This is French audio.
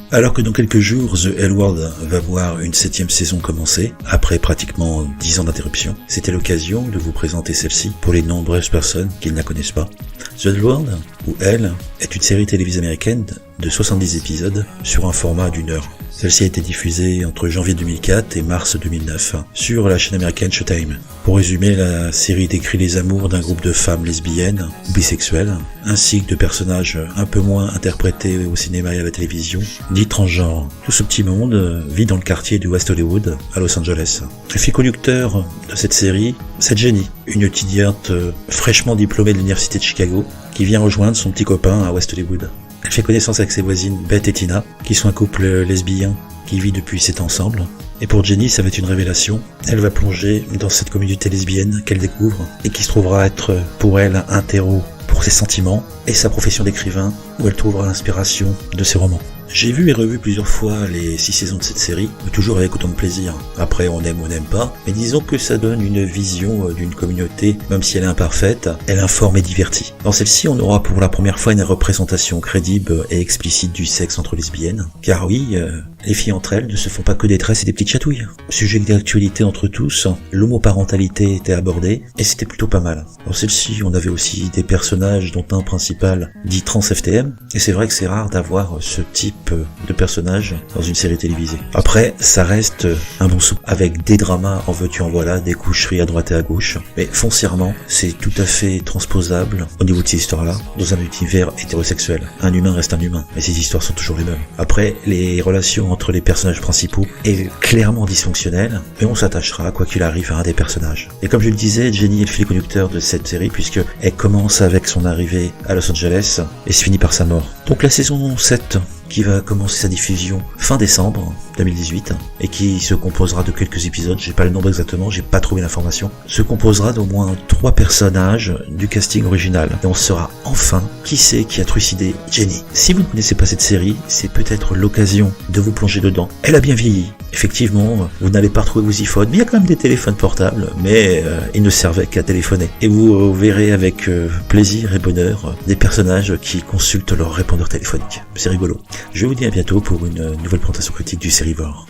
Alors que dans quelques jours, The L Word va voir une 7e saison commencer, après pratiquement 10 ans d'interruption, c'était l'occasion de vous présenter celle-ci pour les nombreuses personnes qui ne la connaissent pas. The L Word, ou Elle, est une série télévisée américaine de 70 épisodes sur un format d'1 heure. Celle-ci a été diffusée entre janvier 2004 et mars 2009 sur la chaîne américaine Showtime. Pour résumer, la série décrit les amours d'un groupe de femmes lesbiennes ou bisexuelles, ainsi que de personnages un peu moins interprétés au cinéma et à la télévision, dits transgenres. Tout ce petit monde vit dans le quartier du West Hollywood, à Los Angeles. Le fil conducteur de cette série, c'est Jenny, une étudiante fraîchement diplômée de l'université de Chicago, qui vient rejoindre son petit copain à West Hollywood. Elle fait connaissance avec ses voisines Beth et Tina, qui sont un couple lesbien qui vit depuis 7 ans ensemble. Et pour Jenny, ça va être une révélation. Elle va plonger dans cette communauté lesbienne qu'elle découvre et qui se trouvera être pour elle un terreau pour ses sentiments et sa profession d'écrivain, où elle trouvera l'inspiration de ses romans. J'ai vu et revu plusieurs fois les 6 saisons de cette série, mais toujours avec autant de plaisir. Après, on aime ou on n'aime pas, mais disons que ça donne une vision d'une communauté, même si elle est imparfaite, elle informe et divertit. Dans celle-ci, on aura pour la première fois une représentation crédible et explicite du sexe entre lesbiennes, car oui, les filles entre elles ne se font pas que des tresses et des petites chatouilles. Sujet d'actualité entre tous, l'homoparentalité était abordée, et c'était plutôt pas mal. Dans celle-ci, on avait aussi des personnages dont un principal dit trans FTM, et c'est vrai que c'est rare d'avoir ce type de personnages dans une série télévisée. Après, ça reste un bon soupe, avec des dramas en veux-tu en voilà, des coucheries à droite et à gauche, mais foncièrement, c'est tout à fait transposable au niveau de ces histoires-là, dans un univers hétérosexuel. Un humain reste un humain, mais ces histoires sont toujours les mêmes. Après, les relations entre les personnages principaux est clairement dysfonctionnelle, mais on s'attachera, quoi qu'il arrive, à un des personnages. Et comme je le disais, Jenny est le fil conducteur de cette série, puisque elle commence avec son arrivée à Los Angeles, et se finit par sa mort. Donc la saison 7, qui va commencer sa diffusion fin décembre 2018 et qui se composera de quelques épisodes, j'ai pas le nombre exactement, j'ai pas trouvé l'information, se composera d'au moins 3 personnages du casting original. Et on saura enfin qui c'est qui a trucidé Jenny. Si vous ne connaissez pas cette série, c'est peut-être l'occasion de vous plonger dedans. Elle a bien vieilli. Effectivement, vous n'allez pas retrouver vos iPhones, mais il y a quand même des téléphones portables, mais ils ne servaient qu'à téléphoner. Et vous verrez avec plaisir et bonheur des personnages qui consultent leur répondeur téléphonique. C'est rigolo. Je vous dis à bientôt pour une nouvelle présentation critique du Sérivore.